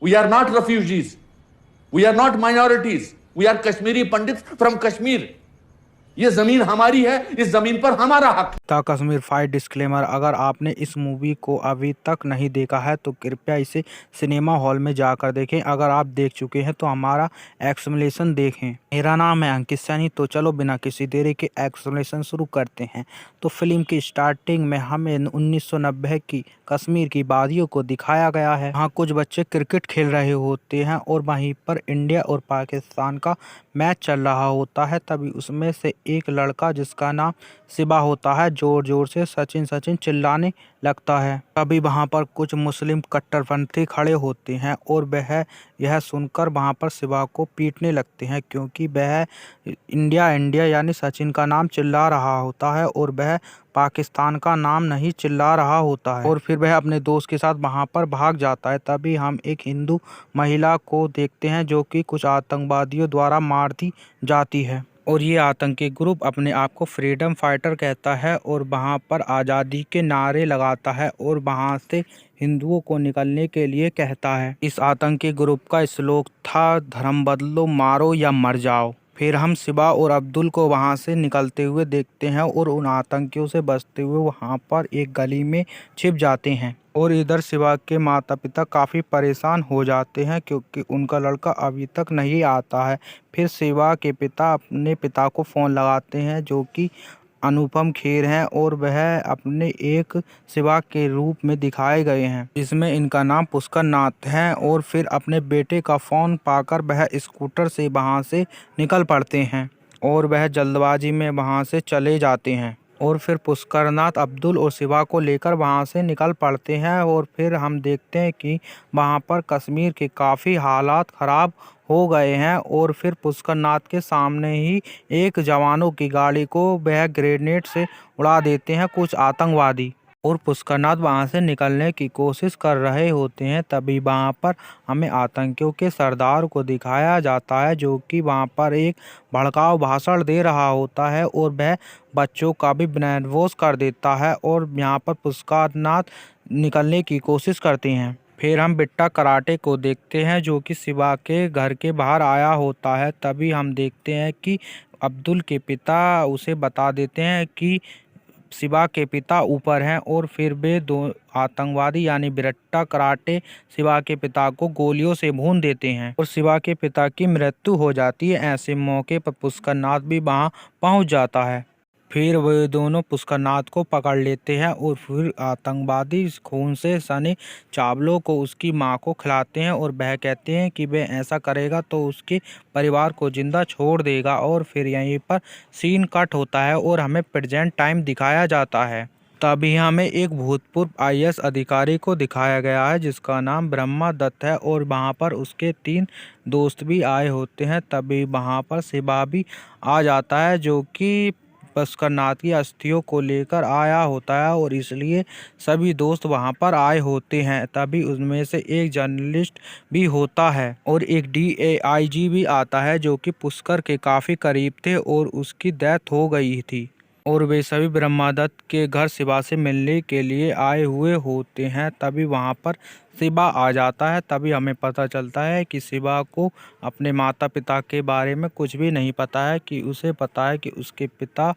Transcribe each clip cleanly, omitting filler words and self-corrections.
We are not refugees. We are not minorities. We are Kashmiri Pandits from Kashmir. ये जमीन हमारी है, इस जमीन पर हमारा हक है। The Kashmir file disclaimer. अगर आपने इस मूवी को अभी तक नहीं देखा है तो कृपया इसे सिनेमा हॉल में जाकर देखें। अगर आप देख चुके हैं तो हमारा एक्सप्लेनेशन देखें। मेरा नाम है अंकित सैनी। तो चलो बिना किसी देरी के एक्सप्लेनेशन शुरू करते हैं। तो फिल्म की स्टार्टिंग में हमें 1990 की कश्मीर की वादियों को दिखाया गया है। वहाँ कुछ बच्चे क्रिकेट खेल रहे होते हैं और वहीं पर इंडिया और पाकिस्तान का मैच चल रहा होता है। तभी उसमें से एक लड़का जिसका नाम शिवा होता है जोर जोर से सचिन सचिन चिल्लाने लगता है। तभी वहाँ पर कुछ मुस्लिम कट्टरपंथी खड़े होते हैं और वह यह सुनकर वहाँ पर शिवा को पीटने लगते हैं, क्योंकि वह इंडिया इंडिया यानी सचिन का नाम चिल्ला रहा होता है और वह पाकिस्तान का नाम नहीं चिल्ला रहा होता है। और फिर वह अपने दोस्त के साथ वहाँ पर भाग जाता है। तभी हम एक हिंदू महिला को देखते हैं जो कि कुछ आतंकवादियों द्वारा मार दी जाती है। और ये आतंकी ग्रुप अपने आप को फ्रीडम फाइटर कहता है और वहाँ पर आज़ादी के नारे लगाता है और वहाँ से हिंदुओं को निकलने के लिए कहता है। इस आतंकी ग्रुप का स्लोगन था, धर्म बदलो, मारो या मर जाओ। फिर हम शिवा और अब्दुल को वहाँ से निकलते हुए देखते हैं और उन आतंकियों से बचते हुए वहाँ पर एक गली में छिप जाते हैं। और इधर शिवा के माता पिता काफ़ी परेशान हो जाते हैं क्योंकि उनका लड़का अभी तक नहीं आता है। फिर शिवा के पिता अपने पिता को फ़ोन लगाते हैं जो कि अनुपम खेर हैं और वह अपने एक शिवा के रूप में दिखाए गए हैं जिसमें इनका नाम पुष्कर नाथ है। और फिर अपने बेटे का फ़ोन पाकर वह स्कूटर से वहां से निकल पड़ते हैं और वह जल्दबाजी में वहां से चले जाते हैं। और फिर पुष्करनाथ अब्दुल और शिवा को लेकर वहां से निकल पड़ते हैं। और फिर हम देखते हैं कि वहां पर कश्मीर के काफ़ी हालात ख़राब हो गए हैं। और फिर पुष्करनाथ के सामने ही एक जवानों की गाड़ी को वह ग्रेनेड से उड़ा देते हैं कुछ आतंकवादी। और पुष्करनाथ वहां से निकलने की कोशिश कर रहे होते हैं। तभी वहां पर हमें आतंकियों के सरदार को दिखाया जाता है जो कि वहां पर एक भड़काऊ भाषण दे रहा होता है और वह बच्चों का भी ब्रेन वॉश कर देता है। और यहाँ पर पुष्करनाथ निकलने की कोशिश करते हैं। फिर हम बिट्टा कराटे को देखते हैं जो कि शिवा के घर के बाहर आया होता है। तभी हम देखते हैं कि अब्दुल के पिता उसे बता देते हैं कि शिवा के पिता ऊपर हैं। और फिर वे दो आतंकवादी यानी बिट्टा कराटे शिवा के पिता को गोलियों से भून देते हैं और शिवा के पिता की मृत्यु हो जाती है। ऐसे मौके पर पुष्करनाथ भी वहां पहुंच जाता है। फिर वे दोनों पुष्करनाथ को पकड़ लेते हैं और फिर आतंकवादी खून से सने चावलों को उसकी मां को खिलाते हैं और वह कहते हैं कि वह ऐसा करेगा तो उसके परिवार को जिंदा छोड़ देगा। और फिर यहीं पर सीन कट होता है और हमें प्रेजेंट टाइम दिखाया जाता है। तभी हमें एक भूतपूर्व आईएएस अधिकारी को दिखाया गया है जिसका नाम ब्रह्मा दत्त है और वहाँ पर उसके 3 दोस्त भी आए होते हैं। तभी वहाँ पर शिवा भी आ जाता है जो कि पुष्करनाथ की अस्थियों को लेकर आया होता है और इसलिए सभी दोस्त वहां पर आए होते हैं। तभी उनमें से एक जर्नलिस्ट भी होता है और एक डीएआईजी भी आता है जो कि पुष्कर के काफ़ी करीब थे और उसकी डेथ हो गई थी। और वे सभी ब्रह्मादत्त के घर शिवा से मिलने के लिए आए हुए होते हैं। तभी वहां पर शिवा आ जाता है। तभी हमें पता चलता है कि शिवा को अपने माता पिता के बारे में कुछ भी नहीं पता है, कि उसे पता है कि उसके पिता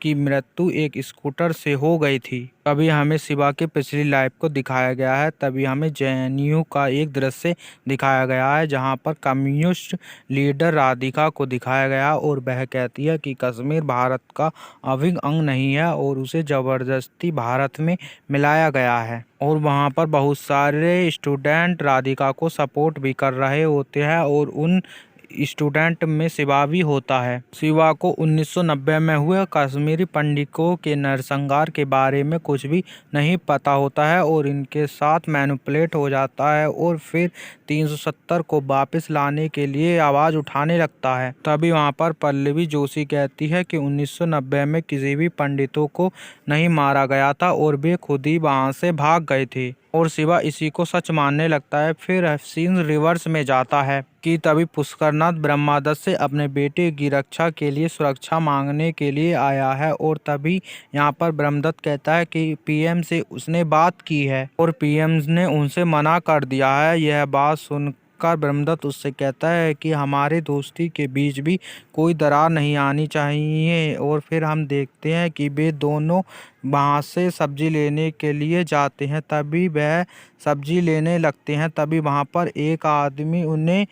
की मृत्यु एक स्कूटर से हो गई थी। तभी हमें शिवा की पिछली लाइफ को दिखाया गया है। तभी हमें जेएनयू का एक दृश्य दिखाया गया है जहां पर कम्युनिस्ट लीडर राधिका को दिखाया गया और वह कहती है कि कश्मीर भारत का अभिन्न अंग नहीं है और उसे जबरदस्ती भारत में मिलाया गया है। और वहाँ पर बहुत सारे स्टूडेंट राधिका को सपोर्ट भी कर रहे होते हैं और उन स्टूडेंट में शिवा भी होता है। शिवा को 1990 में हुए कश्मीरी पंडितों के नरसंहार के बारे में कुछ भी नहीं पता होता है और इनके साथ मैनिपुलेट हो जाता है और फिर 370 को वापस लाने के लिए आवाज़ उठाने लगता है। तभी वहाँ पर पल्लवी जोशी कहती है कि 1990 में किसी भी पंडितों को नहीं मारा गया था और वे खुद ही वहाँ से भाग गए थे। और शिवा इसी को सच मानने लगता है। फिर सीन रिवर्स में जाता है कि तभी पुष्करनाथ ब्रह्मादत्त से अपने बेटे की रक्षा के लिए सुरक्षा मांगने के लिए आया है और तभी यहाँ पर ब्रह्मदत्त कहता है कि पीएम से उसने बात की है और पीएम ने उनसे मना कर दिया है। यह बात सुनकर ब्रह्मदत्त उससे कहता है कि हमारे दोस्ती के बीच भी कोई दरार नहीं आनी चाहिए। और फिर हम देखते हैं कि वे दोनों वहाँ से सब्जी लेने के लिए जाते हैं। तभी वह सब्जी लेने लगते हैं, तभी वहाँ पर एक आदमी उन्हें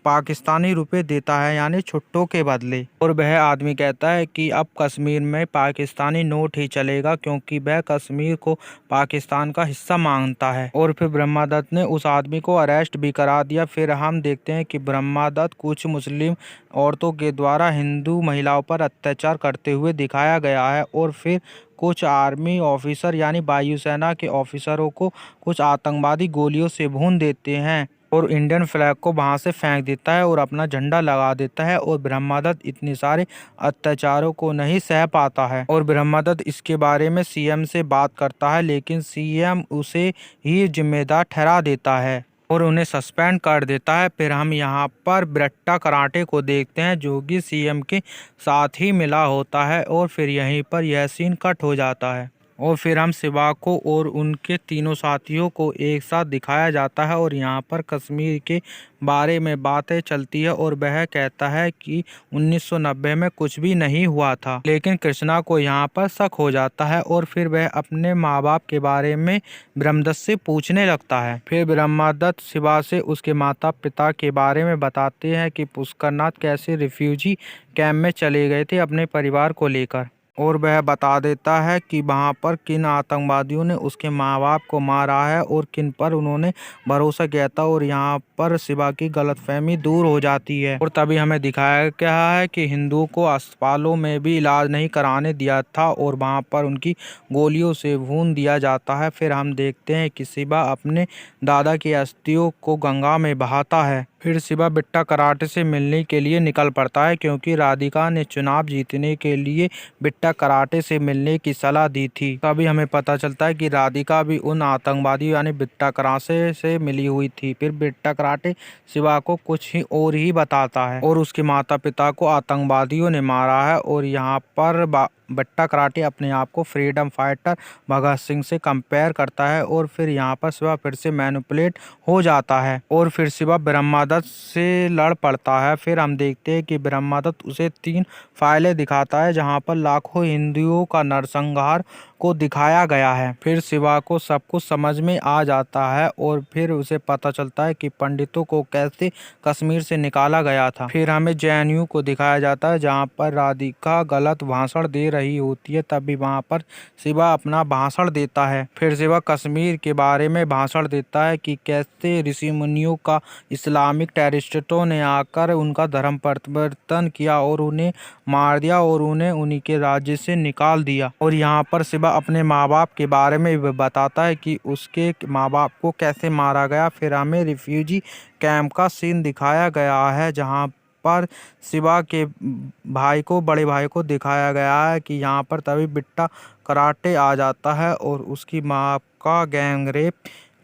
पाकिस्तानी रुपए देता है, यानी छुट्टों के बदले। और वह आदमी कहता है कि अब कश्मीर में पाकिस्तानी नोट ही चलेगा, क्योंकि वह कश्मीर को पाकिस्तान का हिस्सा मानता है। और फिर ब्रह्मादत्त ने उस आदमी को अरेस्ट भी करा दिया। फिर हम देखते हैं कि ब्रह्मादत्त कुछ मुस्लिम औरतों के द्वारा हिंदू महिलाओं पर अत्याचार करते हुए दिखाया गया है। और फिर कुछ आर्मी ऑफिसर यानी वायुसेना के ऑफिसरों को कुछ आतंकवादी गोलियों से भून देते हैं और इंडियन फ्लैग को वहां से फेंक देता है और अपना झंडा लगा देता है। और ब्रह्मादत्त इतने सारे अत्याचारों को नहीं सह पाता है और ब्रह्मादत्त इसके बारे में सीएम से बात करता है, लेकिन सीएम उसे ही जिम्मेदार ठहरा देता है और उन्हें सस्पेंड कर देता है। फिर हम यहाँ पर बिट्टा कराटे को देखते हैं, जो कि सीएम के साथ ही मिला होता है। और फिर यहीं पर यह सीन कट हो जाता है और फिर हम शिवा को और उनके तीनों साथियों को एक साथ दिखाया जाता है और यहाँ पर कश्मीर के बारे में बातें चलती है और वह कहता है कि 1990 में कुछ भी नहीं हुआ था। लेकिन कृष्णा को यहाँ पर शक हो जाता है और फिर वह अपने माँ बाप के बारे में ब्रह्मदत्त से पूछने लगता है। फिर ब्रह्मदत्त शिवा से उसके माता पिता के बारे में बताते हैं कि पुष्करनाथ कैसे रिफ्यूजी कैंप में चले गए थे अपने परिवार को लेकर, और वह बता देता है कि वहां पर किन आतंकवादियों ने उसके माँ बाप को मारा है और किन पर उन्होंने भरोसा किया था। और यहाँ पर शिवा की गलतफहमी दूर हो जाती है और तभी हमें दिखाया गया है कि हिंदुओं को अस्पतालों में भी इलाज नहीं कराने दिया था और वहां पर उनकी गोलियों से भून दिया जाता है। फिर हम देखते हैं कि शिवा अपने दादा की अस्थियों को गंगा में बहाता है। फिर शिवा बिट्टा कराटे से मिलने के लिए निकल पड़ता है, क्योंकि राधिका ने चुनाव जीतने के लिए बिट्टा कराटे से मिलने की सलाह दी थी। तभी हमें पता चलता है कि राधिका भी उन आतंकवादियों यानी बिट्टा कराटे से मिली हुई थी। फिर बिट्टा कराटे शिवा को कुछ ही और ही बताता है और उसके माता पिता को आतंकवादियों ने मारा है। और यहाँ पर बिट्टा कराटे अपने आप को फ्रीडम फाइटर भगत सिंह से कंपेयर करता है और फिर यहाँ पर शिवा फिर से मैनिपुलेट हो जाता है और फिर शिवा ब्रह्मादत्त से लड़ पड़ता है। फिर हम देखते हैं कि ब्रह्मादत्त उसे 3 फाइलें दिखाता है जहाँ पर लाखों हिंदुओं का नरसंहार को दिखाया गया है। फिर शिवा को सब कुछ समझ में आ जाता है और फिर उसे पता चलता है कि पंडितों को कैसे कश्मीर से निकाला गया था। फिर हमें जेएनयू को दिखाया जाता है जहाँ पर राधिका गलत भाषण दे रही होती है, तभी वहाँ पर शिवा अपना भाषण देता है। फिर शिवा कश्मीर के बारे में भाषण देता है कि कैसे ऋषि मुनियों का इस्लामिक टेररिस्टों ने आकर उनका धर्म परिवर्तन किया और उन्हें मार दिया और उन्हें उन्हीं के राज्य से निकाल दिया। और यहाँ पर शिवा अपने माँ बाप के बारे में भी बताता है कि उसके माँ बाप को कैसे मारा गया। फिर हमें रिफ्यूजी कैंप का सीन दिखाया गया है जहाँ पर शिवा के बड़े भाई को दिखाया गया है कि यहाँ पर तभी बिट्टा कराटे आ जाता है और उसकी माँ का गैंग रेप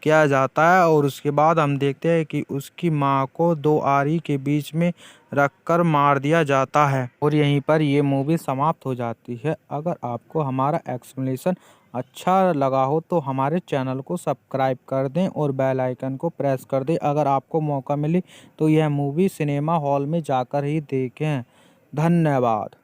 किया जाता है। और उसके बाद हम देखते हैं कि उसकी माँ को 2 आरी के बीच में रखकर मार दिया जाता है और यहीं पर ये मूवी समाप्त हो जाती है। अगर आपको हमारा एक्सप्लेनेशन अच्छा लगा हो तो हमारे चैनल को सब्सक्राइब कर दें और बेल आइकन को प्रेस कर दें। अगर आपको मौका मिले तो यह मूवी सिनेमा हॉल में जाकर ही देखें। धन्यवाद।